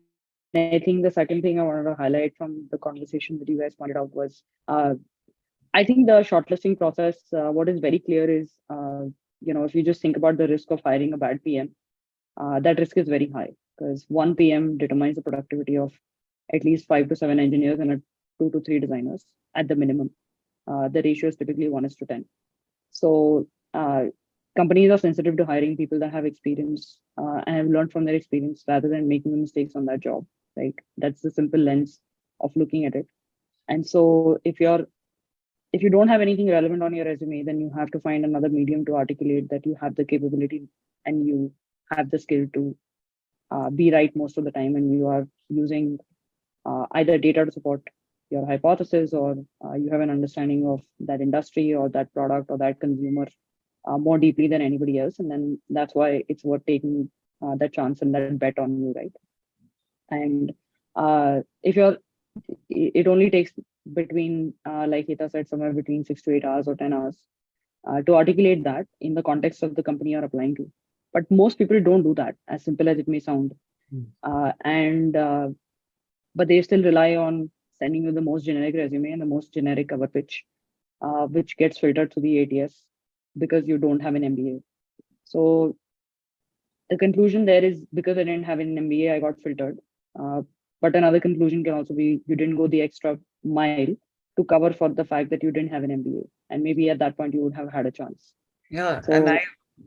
A: I think the second thing I wanted to highlight from the conversation that you guys pointed out was, I think the shortlisting process, what is very clear is, if you just think about the risk of hiring a bad PM, that risk is very high because one PM determines the productivity of at least 5 to 7 engineers and 2 to 3 designers at the minimum. The ratio is typically 1:10. So companies are sensitive to hiring people that have experience and have learned from their experience rather than making mistakes on that job, right? That's the simple lens of looking at it. And so if you don't have anything relevant on your resume, then you have to find another medium to articulate that you have the capability and you have the skill to be right most of the time, and you are using either data to support your hypothesis, or you have an understanding of that industry or that product or that consumer more deeply than anybody else, and then that's why it's worth taking that chance and that bet on you, right? And if you're, it only takes between, like Hita said, somewhere between 6 to 8 hours or 10 hours to articulate that in the context of the company you're applying to. But most people don't do that, as simple as it may sound. And but they still rely on sending you the most generic resume and the most generic cover pitch, which gets filtered through the ATS because you don't have an MBA. So the conclusion there is, because I didn't have an MBA, I got filtered. But another conclusion can also be you didn't go the extra mile to cover for the fact that you didn't have an MBA, and maybe at that point you would have had a chance.
B: Yeah,
A: So,
B: and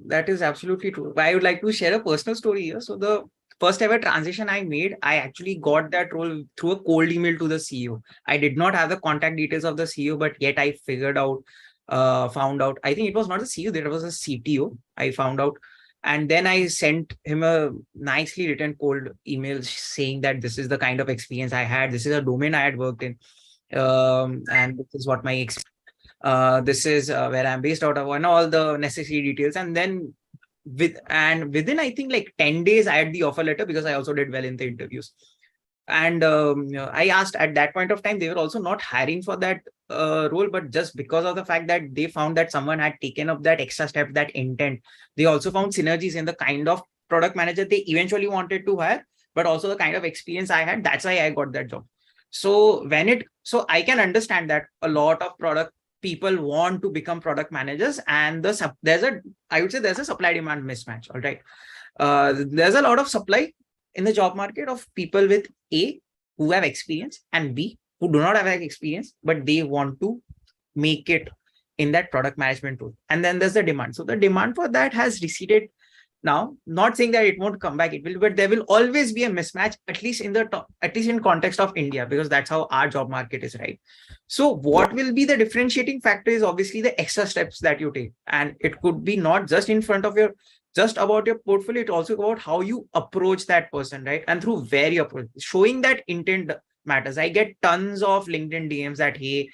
B: that is absolutely true. I would like to share a personal story here. So the first ever transition I made, I actually got that role through a cold email to the CEO. I did not have the contact details of the CEO, but yet I found out, I think it was not the CEO, there was a CTO. I found out. And then I sent him a nicely written cold email saying that this is the kind of experience I had. This is a domain I had worked in. And this is what my this is where I'm based out of, and all the necessary details. And then within I think like 10 days, I had the offer letter because I also did well in the interviews. And I asked at that point of time, they were also not hiring for that role, but just because of the fact that they found that someone had taken up that extra step, that intent, they also found synergies in the kind of product manager they eventually wanted to hire, but also the kind of experience I had. That's why I got that job. So I can understand that a lot of product people want to become product managers, and I would say there's a supply demand mismatch. All right. There's a lot of supply in the job market of people with A, who have experience, and B, who do not have experience, but they want to make it in that product management role. And then there's the demand. So the demand for that has receded now. Not saying that it won't come back, it will, but there will always be a mismatch, at least in context of India, because that's how our job market is, right? So what will be the differentiating factor is obviously the extra steps that you take. And it could be not just in front of just about your portfolio, it's also about how you approach that person, right? And through where you approach, showing that intent matters. I get tons of LinkedIn DMs that, hey,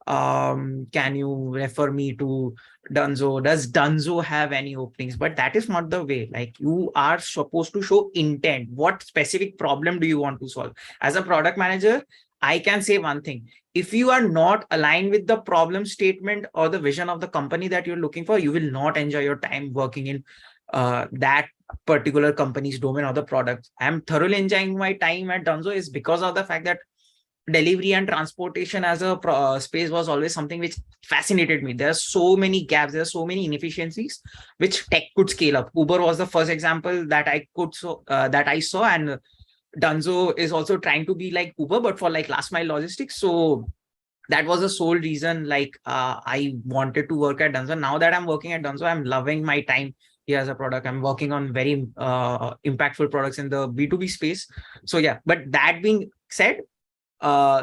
B: can you refer me to Dunzo? Does Dunzo have any openings? But that is not the way. Like, you are supposed to show intent. What specific problem do you want to solve? As a product manager, I can say one thing. If you are not aligned with the problem statement or the vision of the company that you're looking for, you will not enjoy your time working in that particular company's domain or the product. I'm thoroughly enjoying my time at Dunzo is because of the fact that delivery and transportation as a space was always something which fascinated me. There are so many gaps, there are so many inefficiencies which tech could scale up. Uber was the first example that I saw, and Dunzo is also trying to be like Uber, but for like last mile logistics. So that was the sole reason, like, I wanted to work at Dunzo. Now that I'm working at Dunzo, I'm loving my time here as a product. I'm working on very impactful products in the B2B space. So yeah, but that being said,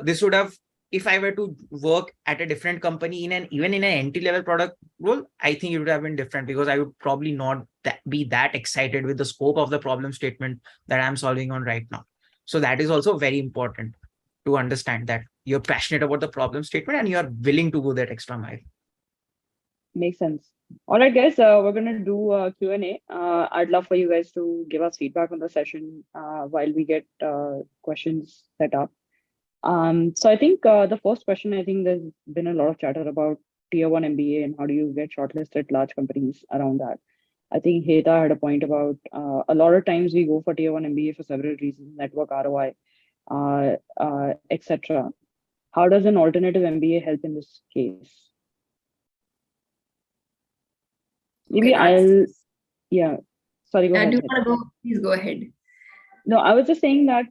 B: this would have, if I were to work at a different company even in an entry-level product role, I think it would have been different, because I would probably not be that excited with the scope of the problem statement that I'm solving on right now. So that is also very important to understand, that you're passionate about the problem statement and you're willing to go that extra mile.
A: makes sense. All right, guys, we're going to do a Q&A. I'd love for you guys to give us feedback on the session while we get questions set up. So I think the first question, I think there's been a lot of chatter about tier 1 MBA and how do you get shortlisted at large companies around that. I think Heta had a point about a lot of times we go for tier 1 MBA for several reasons, network ROI, etc. How does an alternative MBA help in this case? Maybe yeah. Sorry, go ahead.
C: Do you want to go? Please go ahead.
A: No, I was just saying that,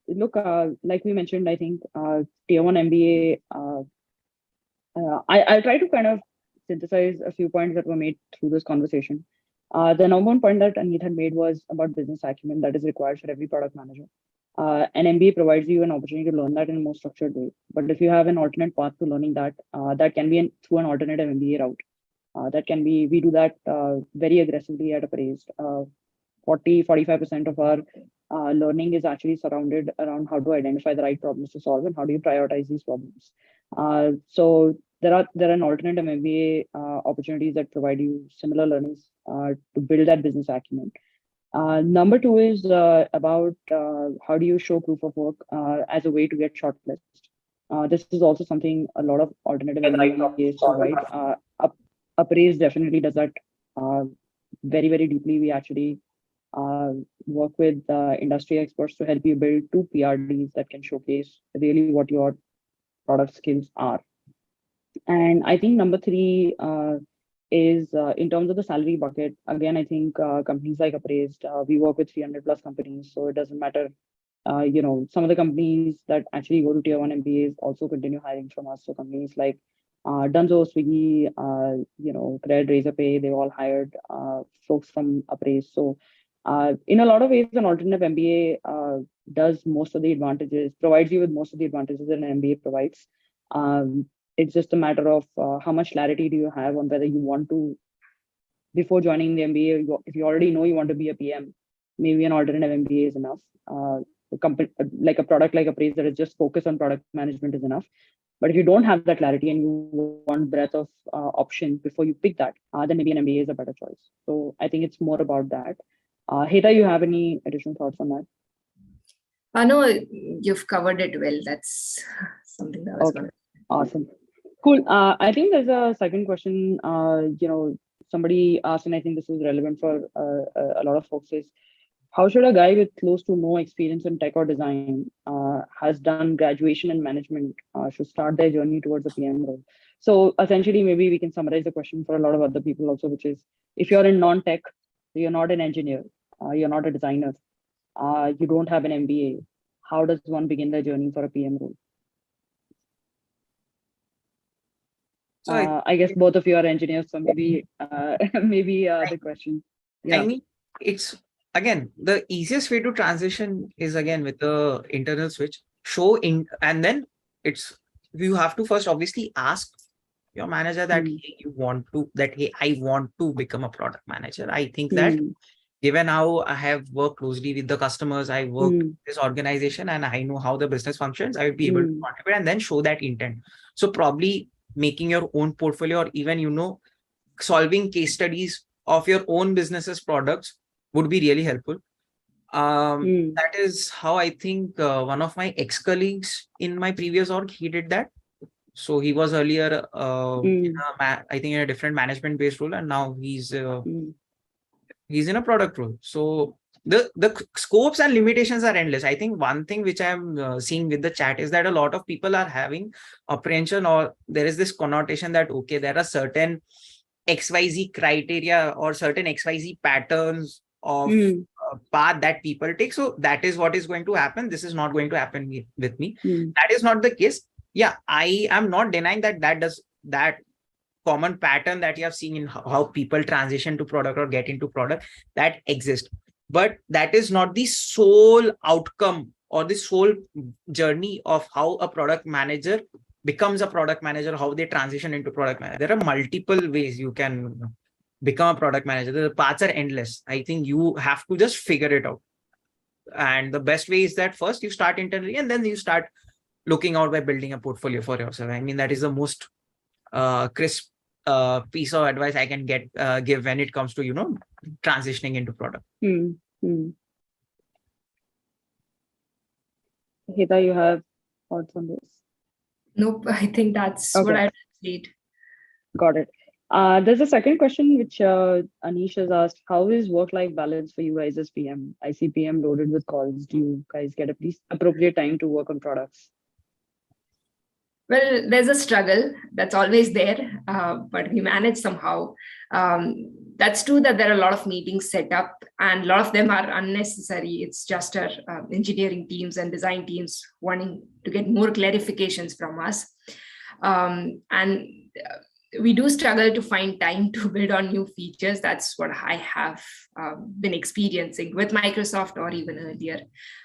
A: look, like we mentioned, I think tier 1 MBA, I'll try to kind of synthesize a few points that were made through this conversation. The number one point that Anit had made was about business acumen that is required for every product manager. An MBA provides you an opportunity to learn that in a more structured way. But if you have an alternate path to learning that, that can be through an alternative MBA route. That can be, we do that very aggressively at Appraised. 40-45% of our learning is actually surrounded around how to identify the right problems to solve and how do you prioritize these problems. So there are an alternative MBA opportunities that provide you similar learnings to build that business acumen. Number two is about how do you show proof of work as a way to get shortlisted. This is also something a lot of alternative MBAs provide. Appraise definitely does that uh, very, very deeply. We actually work with industry experts to help you build two PRDs that can showcase really what your product skills are. And I think number three is in terms of the salary bucket. Again, I think companies like Appraised, we work with 300 plus companies, so it doesn't matter. Some of the companies that actually go to tier one MBAs also continue hiring from us. So companies like Dunzo, Swiggy, Cred, Razorpay, they all hired folks from Appraised. So in a lot of ways, an alternative MBA does most of the advantages, provides you with most of the advantages that an MBA provides. It's just a matter of how much clarity do you have on whether you want to, before joining the MBA, if you already know you want to be a PM, maybe an alternative MBA is enough. A company like a product like Appraise that is just focused on product management is enough. But if you don't have that clarity and you want breadth of options before you pick that, then maybe an MBA is a better choice. So I think it's more about that. Heta, you have any additional thoughts on that?
C: No, you've covered it well. That's something that I was going to.
A: Awesome. Cool. I think there's a second question. Somebody asked, and I think this is relevant for a lot of folks, is how should a guy with close to no experience in tech or design has done graduation in management should start their journey towards a PM role? So essentially, maybe we can summarize the question for a lot of other people also, which is if you're in non-tech, you're not an engineer, you're not a designer, you don't have an MBA, how does one begin their journey for a PM role? I guess both of you are engineers, so maybe the question.
B: Yeah. I mean, it's again the easiest way to transition is again with the internal switch. And then you have to first obviously ask your manager that hey, I want to become a product manager. I think that given how I have worked closely with the customers, I worked with this organization and I know how the business functions, I would be able to contribute and then show that intent. So probably making your own portfolio or even, solving case studies of your own business's products would be really helpful. That is how I think one of my ex-colleagues in my previous org, he did that. So he was earlier, I think in a different management-based role, and now he's in a product role. So the scopes and limitations are endless. I think one thing which I'm seeing with the chat is that a lot of people are having apprehension, or there is this connotation that, okay, there are certain XYZ criteria or certain XYZ patterns of path that people take. So that is what is going to happen. This is not going to happen with me. That is not the case. Yeah, I am not denying that common pattern that you have seen in how people transition to product or get into product, that exists. But that is not the sole outcome or the sole journey of how a product manager becomes a product manager, how they transition into product manager. There are multiple ways you can become a product manager. The paths are endless. I think you have to just figure it out. And the best way is that first you start internally and then you start looking out by building a portfolio for yourself. I mean, that is the most crisp piece of advice I can give when it comes to, transitioning into product.
A: Heta, you have thoughts on this?
C: Nope, I think that's what I need.
A: Got it. There's a second question which Anish has asked. How is work-life balance for you guys as PM? I see PM loaded with calls. Do you guys get at least appropriate time to work on products?
C: Well, there's a struggle that's always there, but we manage somehow. That's true that there are a lot of meetings set up and a lot of them are unnecessary. It's just our engineering teams and design teams wanting to get more clarifications from us. We do struggle to find time to build on new features. That's what I have been experiencing with Microsoft or even earlier.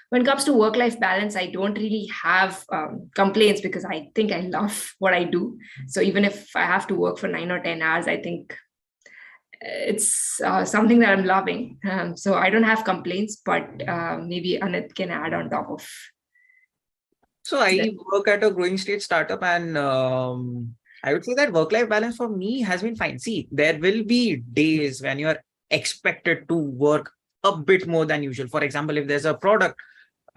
C: When it comes to work-life balance, I don't really have complaints because I think I love what I do. So even if I have to work for 9 or 10 hours, I think it's something that I'm loving. So I don't have complaints, but maybe Anit can add on top of.
B: So I work at a growing stage startup, and I would say that work-life balance for me has been fine. See, there will be days when you are expected to work a bit more than usual. For example, if there's a product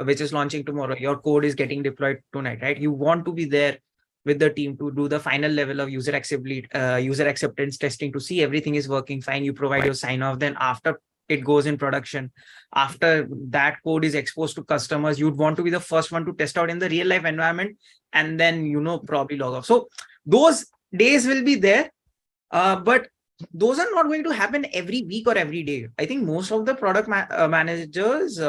B: which is launching tomorrow, your code is getting deployed tonight, right? You want to be there with the team to do the final level of user acceptance testing to see everything is working fine. You provide your sign off. Then after it goes in production, after that code is exposed to customers, you'd want to be the first one to test out in the real life environment, and then probably log off. So those days will be there, but those are not going to happen every week or every day. I think most of the product managers,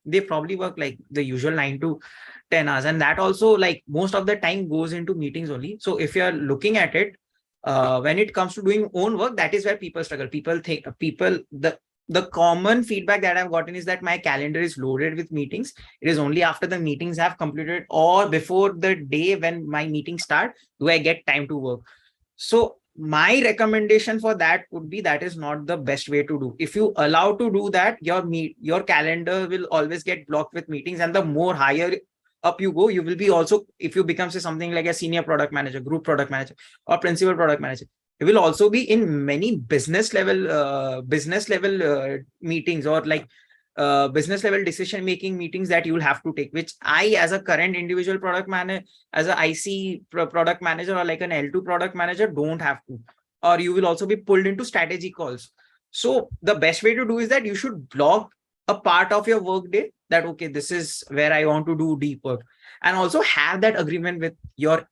B: they probably work like the usual 9 to 10 hours, and that also, like, most of the time goes into meetings only. So if you're looking at it, when it comes to doing own work, that is where people struggle. The common feedback that I've gotten is that my calendar is loaded with meetings. It is only after the meetings have completed or before the day when my meetings start do I get time to work. So my recommendation for that would be, that is not the best way to do. If you allow to do that, your calendar will always get blocked with meetings, and the more higher up you go, you will be also, if you become, say, something like a senior product manager, group product manager, or principal product manager, you will also be in many business level meetings, or like business level decision making meetings that you will have to take, which I, as a current individual product manager, as a IC product manager, or like an L2 product manager, don't have to. Or you will also be pulled into strategy calls. So the best way to do is that you should block a part of your work day, that okay, this is where I want to do deep work, and also have that agreement with your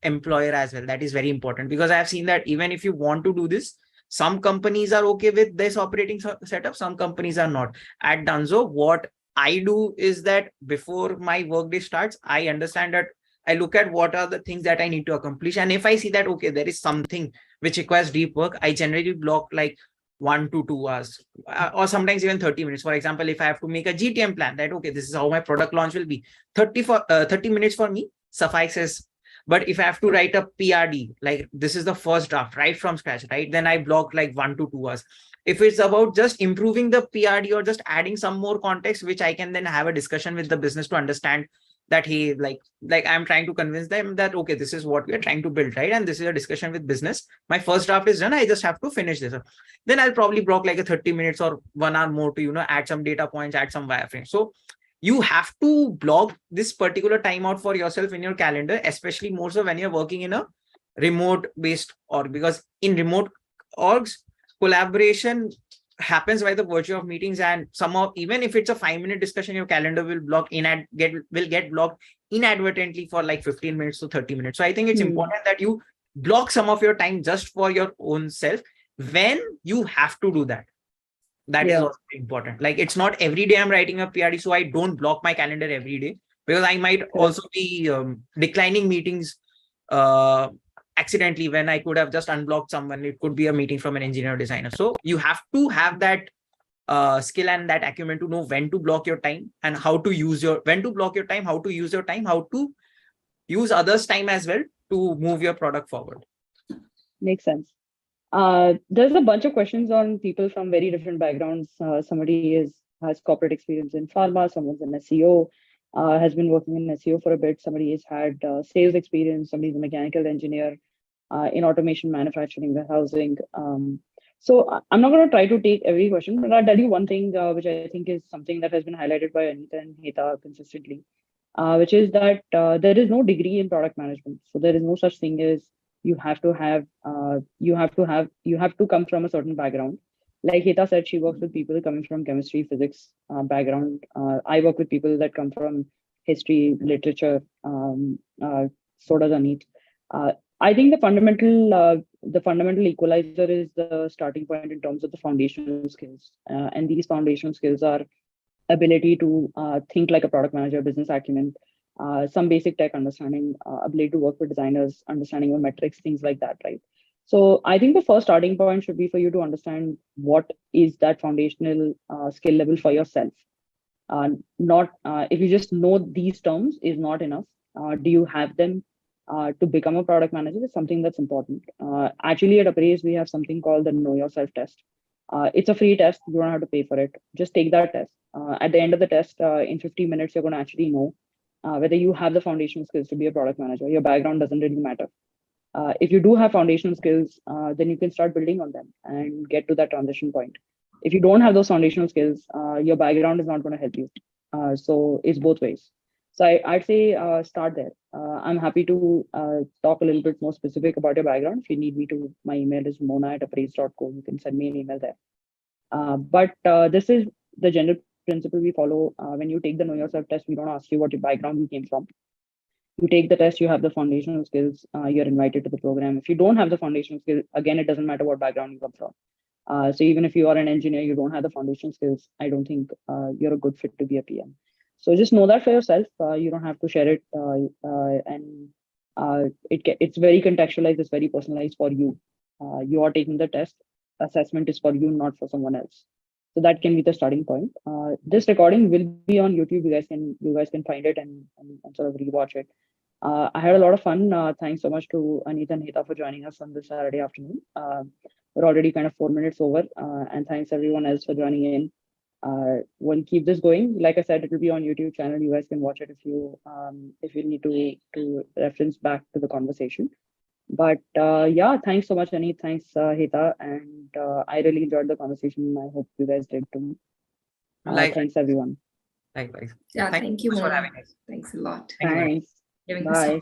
B: employer as well. That is very important, because I have seen that even if you want to do this, some companies are okay with this operating setup, some companies are not. At Dunzo, what I do is that before my workday starts, I understand that I look at what are the things that I need to accomplish, and if I see that okay, there is something which requires deep work, I generally block like 1 to 2 hours, or sometimes even 30 minutes. For example, if I have to make a GTM plan, that okay, this is how my product launch will be, 30 minutes for me suffices. But if I have to write a PRD, like this is the first draft, right from scratch, right, then I block like 1 to 2 hours. If it's about just improving the PRD or just adding some more context, which I can then have a discussion with the business to understand that he like I'm trying to convince them that okay, this is what we are trying to build, right, and this is a discussion with business. My first draft is done, I just have to finish this up. Then I'll probably block like a 30 minutes or 1 hour more to add some data points, add some wireframes. So you have to block this particular time out for yourself in your calendar, especially more so when you're working in a remote based org, because in remote orgs, collaboration happens by the virtue of meetings, and somehow even if it's a 5-minute discussion, your calendar will get blocked inadvertently for like 15 minutes to 30 minutes. So I think it's important that you block some of your time just for your own self when you have to do that. That is also important. Like, it's not every day I'm writing a PRD, so I don't block my calendar every day, because I might also be declining meetings accidentally when I could have just unblocked someone. It could be a meeting from an engineer or designer. So you have to have that skill and that acumen to know when to block your time and how to use when to block your time, how to use your time, how to use others' time as well to move your product forward.
A: Makes sense. There's a bunch of questions on people from very different backgrounds. Somebody has corporate experience in pharma, someone's an SEO, has been working in SEO for a bit. Somebody has had sales experience, somebody's a mechanical engineer in automation, manufacturing, warehousing. So I'm not going to try to take every question, but I'll tell you one thing, which I think is something that has been highlighted by Anita and Heta consistently, which is that there is no degree in product management. So there is no such thing as you have to come from a certain background. Like Heta said, she works with people coming from chemistry, physics background. I work with people that come from history, literature. So does Anit. I think the fundamental equalizer is the starting point in terms of the foundational skills, and these foundational skills are ability to think like a product manager, business acumen, some basic tech understanding, ability to work with designers, understanding of metrics, things like that, right? So I think the first starting point should be for you to understand what is that foundational skill level for yourself. Not if you just know these terms is not enough. Do you have them to become a product manager? Is something that's important. Actually, at Appraise, we have something called the Know Yourself test. It's a free test. You don't have to pay for it. Just take that test. At the end of the test, in 50 minutes, you're going to actually know whether you have the foundational skills to be a product manager. Your background doesn't really matter. If you do have foundational skills, then you can start building on them and get to that transition point. If you don't have those foundational skills, your background is not going to help you. So it's both ways. So I'd say start there. I'm happy to talk a little bit more specific about your background. If you need me to, my email is mona@appraise.co. You can send me an email there. But this is the general principle we follow. When you take the Know Yourself test, we don't ask you what your background you came from. You take the test, you have the foundational skills, you're invited to the program. If you don't have the foundational skills, again, it doesn't matter what background you come from. So even if you are an engineer, you don't have the foundational skills, I don't think you're a good fit to be a PM. So just know that for yourself. You don't have to share it. And it's very contextualized, it's very personalized for you. You are taking the test. Assessment is for you, not for someone else. So that can be the starting point. This recording will be on YouTube. You guys can find it and sort of rewatch it. I had a lot of fun. Thanks so much to Aneet and Heta for joining us on this Saturday afternoon. We're already kind of 4 minutes over, and thanks everyone else for joining in. We'll keep this going. Like I said, it will be on YouTube channel. You guys can watch it if you need to reference back to the conversation. But yeah, thanks so much, Aneet. Thanks, Heta, and I really enjoyed the conversation. I hope you guys did too. Thanks, everyone.
B: Likewise.
C: Yeah, thank you
B: for
C: Mona.
B: having us.
C: Thanks a lot.
A: Thanks.
C: Giving
A: Bye.
C: this